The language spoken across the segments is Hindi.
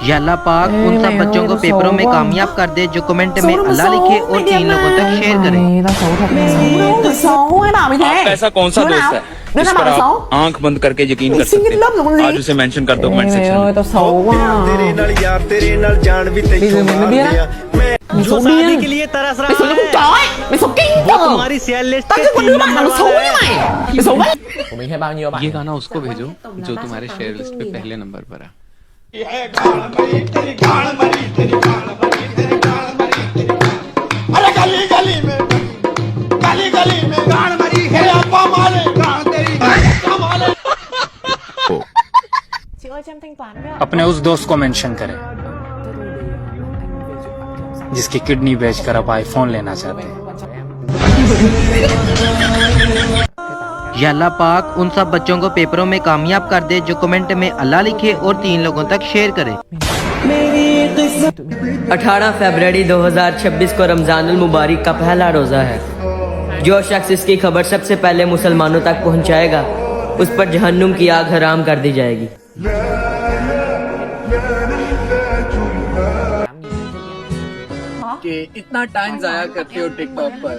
या अल्लाह पाक उन सब बच्चों को पेपरों में कामयाब कर दे जो कमेंट में अल्लाह लिखे और 3 लोगों तक शेयर करें। आपका ऐसा कौन सा दोस्त है जिस पर आप आंख बंद करके यकीन कर सकते हैं? आज उसे मेंशन कर दो कमेंट सेक्शन में। tao xấu quá à. Mày biết á. जो शादी के लिए तरस Mày xấu रहा như con है chó ấy. Mày xấu kinh वो tởm. तुम्हारी शेयर लिस्ट Tao के chưa có 3 đứa bạn number nào nó xấu वाला như है। mày. Mày xấu đấy. Của mình hay bao nhiêu bạn? ये गाना उसको भेजो जो तुम्हारे शेयर लिस्ट पे पहले नंबर पर है। अरे गली गली में गान मरी है अप्पा मारे गान तेरी अप्पा मारे। Chị ơi cho em thanh toán với ạ. अपने उस दोस्त को मेंशन करें जिसकी किडनी बेचकर आप आईफोन लेना चाहते हैं। या अल्लाह पाक उन सब बच्चों को पेपरों में कामयाब कर दे जो कमेंट में अल्लाह लिखे और 3 लोगों तक शेयर करें। 18 फरवरी 2026 को रमजानुल मुबारक का पहला रोज़ा है। जो शख्स इसकी खबर सबसे पहले मुसलमानों तक पहुंचाएगा उस पर जहन्नुम की आग हराम कर दी जाएगी। कि इतना टाइम जाया करते हो टिकटॉक पर,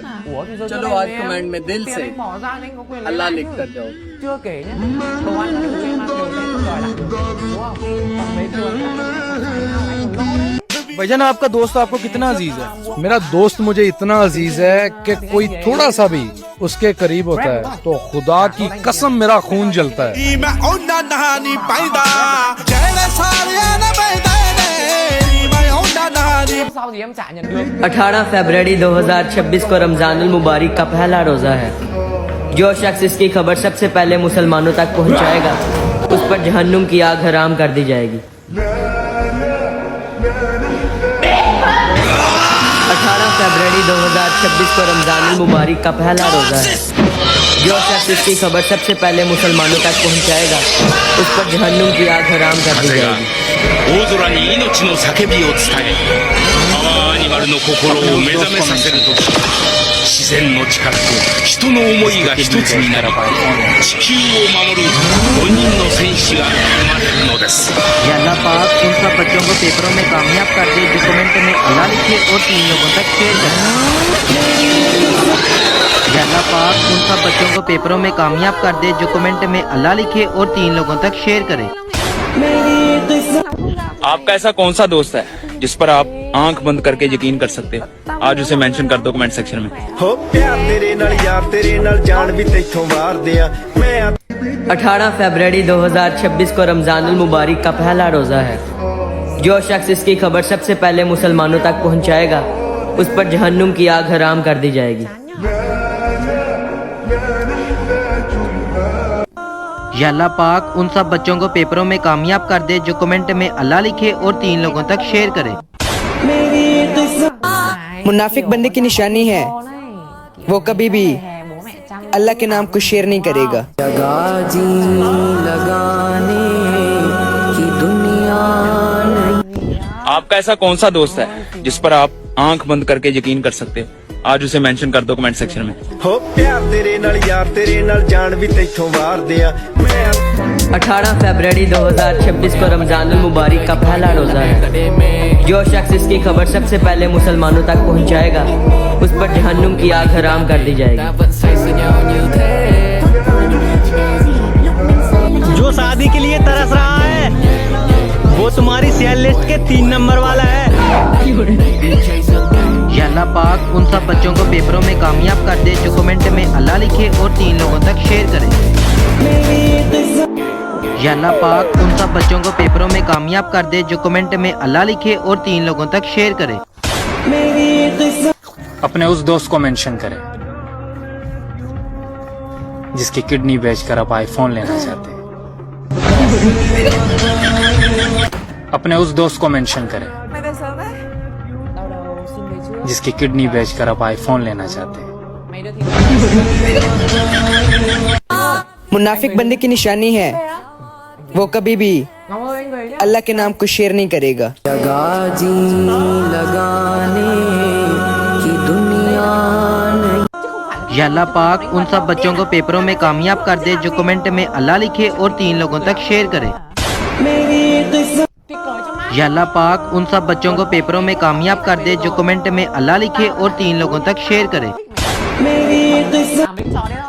चलो आज कमेंट में दिल से अल्लाह लिख कर जाओ। Chưa kể nhé, đồ ăn của em ăn đều đây không gọi là đúng không? Còn mấy đứa anh còn lo đấy. भाईजान आपका दोस्त आपको कितना अजीज है? मेरा दोस्त मुझे इतना अजीज है कि कोई थोड़ा सा भी उसके करीब होता है तो खुदा की कसम मेरा खून जलता है। 18 फरवरी 2026 को रमजानुल मुबारक का पहला रोज़ा है। जो शख्स इसकी खबर सबसे पहले मुसलमानों तक पहुंचाएगा उस पर जहन्नुम की आग हराम कर दी जाएगी। 18 फरवरी 2026 को रमजानुल मुबारक का पहला रोज़ा है। जो शख्स इसकी खबर सबसे पहले मुसलमानों तक पहुंचाएगा उस पर जहन्नुम की आग हराम कर दी जाएगी। 大空に命の叫びを伝え、パワーアニマルの心を目覚めさせるとき、自然の力と人の思いが一つになり、地球を守る5人の戦士が生まれるのです。 या अल्लाह पाक उन सब बच्चों को पेपरों में कामयाब कर दे जो कमेंट में अल्लाह लिखे और 3 लोगों तक शेयर करें। या अल्लाह पाक उन सब बच्चों को पेपरों में कामयाब कर दे जो कमेंट में अल्लाह लिखे और 3 लोगों तक शेयर करें। आपका ऐसा कौन सा दोस्त है जिस पर आप आंख बंद करके यकीन कर सकते हो? आज उसे मेंशन कर दो कमेंट सेक्शन में। हो प्यार तेरे नाल यार तेरे नाल जान भी तेथों वार दिया मैं 18 फरवरी 2026 को रमजानुल मुबारक का पहला रोज़ा है। जो शख्स इसकी खबर सबसे पहले मुसलमानों तक पहुंचाएगा उस पर जहन्नुम की आग हराम कर दी जाएगी। या अल्लाह पाक उन सब बच्चों को पेपरों में कामयाब कर दे जो कमेंट में अल्लाह लिखे और 3 लोगों तक शेयर करें। मुनाफिक बंदे की निशानी है वो कभी भी अल्लाह के नाम को शेयर नहीं करेगा। आपका ऐसा कौन सा दोस्त है जिस पर आप आंख बंद करके यकीन कर सकते हो? आज उसे मेंशन कर दो कमेंट सेक्शन में। हो प्यार तेरे नाल यार तेरे नाल जान भी तेथों वार दिया मैं 18 फरवरी 2026 को रमजानुल मुबारक का पहला रोज़ा है। जो शख्स इसकी खबर सबसे पहले मुसलमानों तक पहुंचाएगा उस पर जहन्नुम की आग हराम कर दी जाएगी। जो शादी के लिए तरस रहा है वो तुम्हारी शेयर लिस्ट के 3 नंबर वाला है। या अल्लाह पाक उन सब बच्चों को पेपरों में कामयाब कर दे जो कमेंट में अल्लाह लिखे और 3 लोगों तक शेयर करें। या अल्लाह पाक उन सब बच्चों को पेपरों में कामयाब कर दे जो कमेंट में अल्लाह लिखे और 3 लोगों तक शेयर करें। अपने उस दोस्त को मेंशन करें जिसकी किडनी बेचकर आप आईफोन लेना चाहते हैं। अपने उस दोस्त को मेंशन करें Mày về sớm đấy. जिसकी किडनी बेचकर आप आईफोन लेना चाहते हैं। Mấy đứa thì मुनाफिक बंदे की निशानी है वो कभी भी Ngọc ơi anh về nhá. अल्लाह के नाम को शेयर नहीं करेगा। या अल्लाह पाक उन सब बच्चों को पेपरों में कामयाब कर दे जो कमेंट में अल्लाह लिखे और 3 लोगों तक शेयर करें। या अल्लाह पाक उन सब बच्चों को पेपरों में कामयाब कर दे जो कमेंट में अल्लाह लिखे और 3 लोगों तक शेयर करे।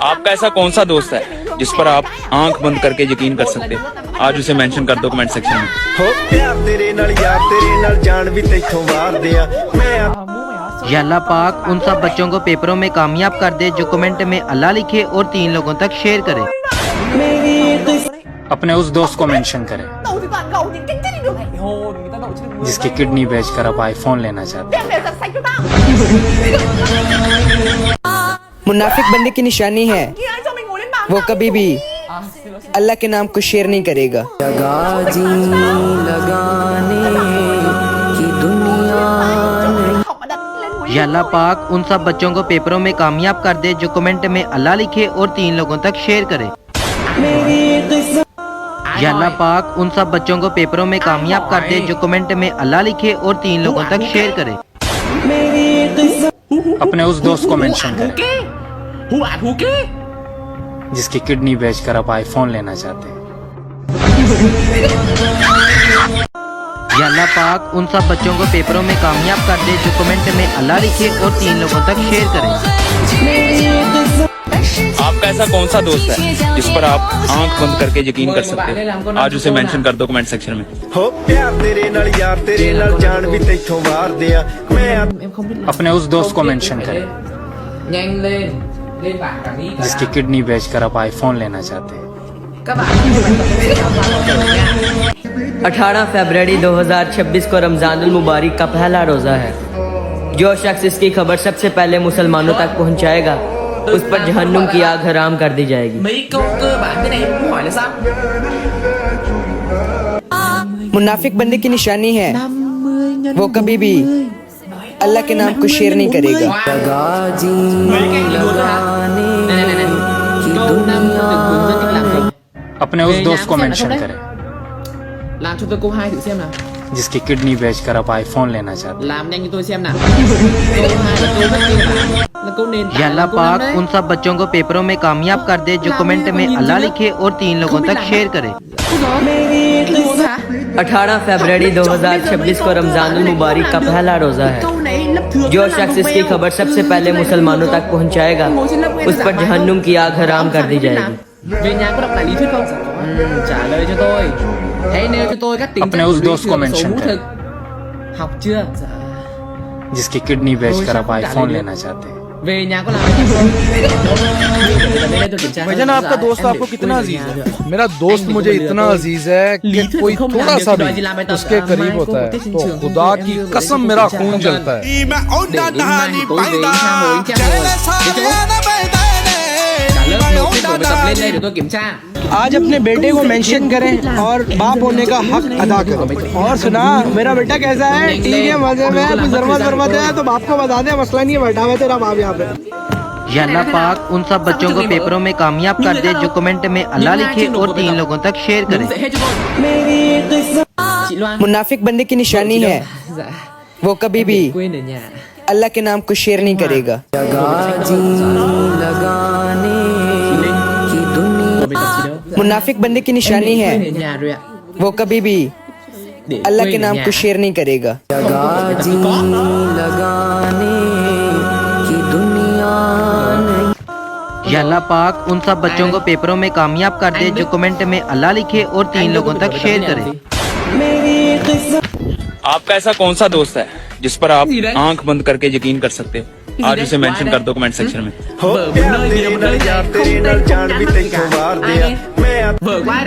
आपका ऐसा कौन सा दोस्त है जिस पर आप आंख बंद करके यकीन कर सकते हैं? आज उसे मेंशन कर दो कमेंट सेक्शन में। हो प्यार तेरे नाल यार तेरे नाल जान भी तेथों वार दिया मैं या अल्लाह पाक उन सब बच्चों को पेपरों में कामयाब कर दे जो कमेंट में अल्लाह लिखे और 3 लोगों तक शेयर करे। अपने उस दोस्त को मेंशन करें जिसकी किडनी बेचकर आप आईफोन लेना चाहते हैं। मुनाफिक बंदे की निशानी है वो कभी भी अल्लाह के नाम को शेयर नहीं करेगा। या अल्लाह पाक उन सब बच्चों को पेपरों में कामयाब कर दे जो कमेंट में अल्लाह लिखे और 3 लोगों तक शेयर करे। या अल्लाह पाक उन सब बच्चों को पेपरों में कामयाब कर दे जो कमेंट में अल्लाह लिखे और 3 लोगों तक शेयर करे। अपने उस दोस्त को मेंशन करें जिसकी किडनी बेचकर आप आईफोन लेना चाहते हैं। या अल्लाह पाक उन सब बच्चों को पेपरों में कामयाब कर दे जो कमेंट में अल्लाह लिखे और 3 लोगों तक शेयर करे। आपका ऐसा कौन सा दोस्त है जिस पर आप आंख बंद करके यकीन कर सकते हैं? आज उसे मेंशन कर दो कमेंट सेक्शन में। हो प्यार तेरे नाल यार तेरे नाल जान भी तेथों वार दिया मैं अपने उस दोस्त को मेंशन करें जिसकी किडनी बेचकर आप आईफोन लेना चाहते हैं। 18 फरवरी 2026 को रमजानुल मुबारक का पहला रोज़ा है। जो शख्स इसकी खबर सबसे पहले मुसलमानों तक पहुंचाएगा उस पर जहन्नुम की आग हराम कर दी जाएगी। मुनाफिक बंदे की निशानी है वो कभी भी अल्लाह के नाम को शेयर नहीं करेगा। अपने उस दोस्त को मेंशन करें जिसकी किडनी बेचकर आप आईफोन लेना चाहते हैं। या अल्लाह पाक उन सब बच्चों को पेपरों में कामयाब कर दे जो कमेंट में अल्लाह लिखे और 3 लोगों तक शेयर करे। 18 फरवरी 2026 को रमजानुल मुबारक का पहला रोज़ा है। जो शख्स इसकी खबर सबसे पहले मुसलमानों तक पहुंचाएगा उस पर जहन्नुम की आग हराम कर दी जाएगी। अपने उस दोस्त को मेंशन करें जिसकी किडनी बेचकर आप आईफोन लेना चाहते हैं। भाईजान आपका दोस्त आपको कितना अजीज है? मेरा दोस्त मुझे इतना अजीज है कि कोई थोड़ा सा भी उसके करीब होता है तो खुदा की कसम मेरा खून जलता है। आज अपने बेटे को मेंशन करें और बाप होने का हक अदा करें। और सुना मेरा बेटा कैसा है? ठीक है, मजे में है। जरूरत है तो बाप को बता दे, मसला नहीं है, बैठा हुआ तेरा बाप यहाँ पे। या अल्लाह पाक उन सब बच्चों को पेपरों में कामयाब कर दे जो कमेंट में अल्लाह लिखे और 3 लोगों तक शेयर करे। मुनाफिक बंदे की निशानी है वो कभी भी अल्लाह के नाम को शेयर नहीं करेगा। मुनाफिक बंदे की निशानी है वो कभी भी अल्लाह के नाम को शेयर नहीं करेगा। या अल्लाह पाक उन सब बच्चों को पेपरों में कामयाब कर दे जो कमेंट में अल्लाह लिखे और 3 लोगों तक शेयर करे। आपका ऐसा कौन सा दोस्त है जिस पर आप आंख बंद करके यकीन कर सकते हो? आज उसे मेंशन कर दो कमेंट सेक्शन में। हो प्यार तेरे नाल यार तेरे नाल जान भी तेथों वार दिया मैं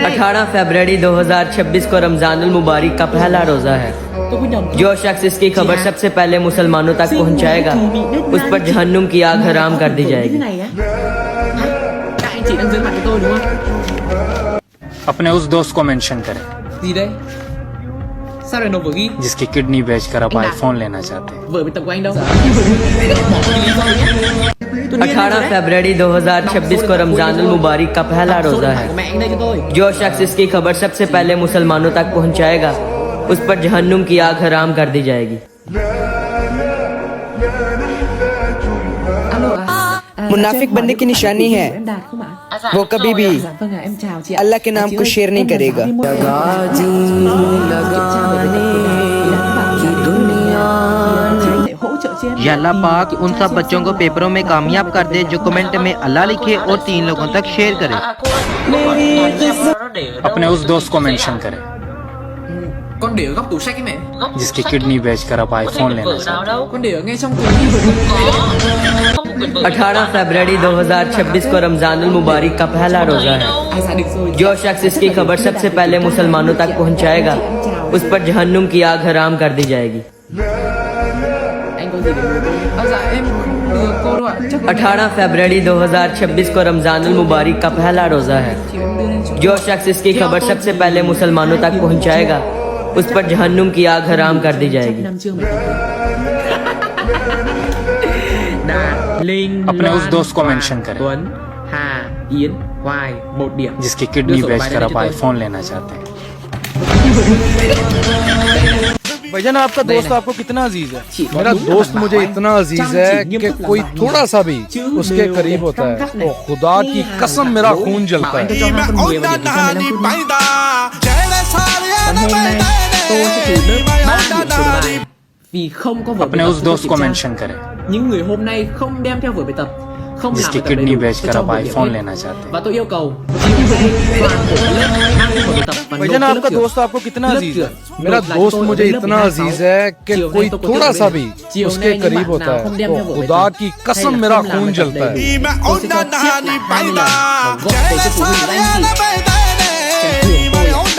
18 फरवरी 2026 को रमजानुल मुबारक का पहला रोज़ा है। जो शख्स इसकी खबर सबसे पहले मुसलमानों तक पहुंचाएगा उस पर जहन्नुम की आग हराम कर दी जाएगी। अपने उस दोस्त को मेंशन करें जिसकी किडनी बेचकर आप आईफोन लेना चाहते हैं। 18 फरवरी 2026 को रमजानुल मुबारक का पहला रोज़ा है। जो शख्स इसकी खबर सबसे पहले मुसलमानों तक पहुंचाएगा उस पर जहन्नुम की आग हराम कर दी जाएगी। मुनाफिक बंदे की निशानी है वो कभी भी अल्लाह के नाम को शेयर नहीं करेगा। या अल्लाह पाक उन सब बच्चों को पेपरों में कामयाब कर दे जो कमेंट में अल्लाह लिखे और 3 लोगों तक शेयर करे। अपने उस दोस्त को मेंशन करें Con để ở góc tủ sách ấy mẹ. जिसकी किडनी बेचकर आप आईफोन लेना चाहते हैं। Con để ở ngay trong tủ. 18 फरवरी 2026 को रमजानुल मुबारक का पहला रोजा है। Ai giả định rồi. जो शख्स इसकी खबर सबसे पहले मुसलमानों तक पहुंचाएगा, उस पर जहन्नुम की आग हराम कर दी जाएगी। Anh có gì để bố tôi? Dạ em không đưa cô đâu ạ. Chắc 18 फरवरी 2026 को रमजानुल मुबारक का पहला रोजा है। chị em đưa lên cho. जो शख्स इसकी खबर सबसे पहले मुसलमानों तक पहुंचाएगा, उस पर जहन्नुम की आग हराम कर दी जाएगी। Năm chương mày. Đạt, Linh, अपने उस Loan, दोस्त को Hoàng, मेंशन करें Tuấn, Hà, Yến, Hoài, 1 điểm. जिसकी किडनी बेचकर आप आईफोन लेना चाहते हैं। भाईजान आपका दोस्त आपको कितना अजीज है? Chỉ có मेरा đúng là दोस्त bạn मुझे bảo इतना anh अजीज chăm है chỉ nghiêm कि túc làm कोई bạn थोड़ा सा भी chứ उसके đều करीब đẹp होता căm है gắt तो này. खुदा की Khi Hà कसम gặp मेरा bố, खून bảo जलता anh है। cho con 10 và điểm cho 15 phút nữa. Còn hôm nay tôi sẽ thử lớp 3 điểm sổ bài vì không có vở bài अपने tập उस sẽ दोस्त kiểm को tra. मेंशन करें Những người hôm nay không đem theo vở bài tập, không làm जिसकी bài tập đầy kidney đủ, tôi बेचकर cho आप 1 điểm आईफोन hết. लेना चाहते हैं। Và tôi yêu cầu chiều nay toàn bộ lớp mang theo vở bài tập và nộp भाईजान cho lớp आपका trưởng. दोस्त आपको कितना lớp अजीज trưởng है? मेरा nộp lại दोस्त cho tôi मुझे ở lớp इतना 12 अजीज है कि chiều nay कोई tôi có थोड़ा tiết सा bên. भी Chiều उसके nay những करीब bạn होता nào है không đem तो theo vở bài खुदा tập की hay कसम là मेरा không làm खून bài tập जलता đầy है। đủ, tôi sẽ cho chép lại 20 lần và gọi về cho phụ huynh của anh chị. Khen thưởng tôi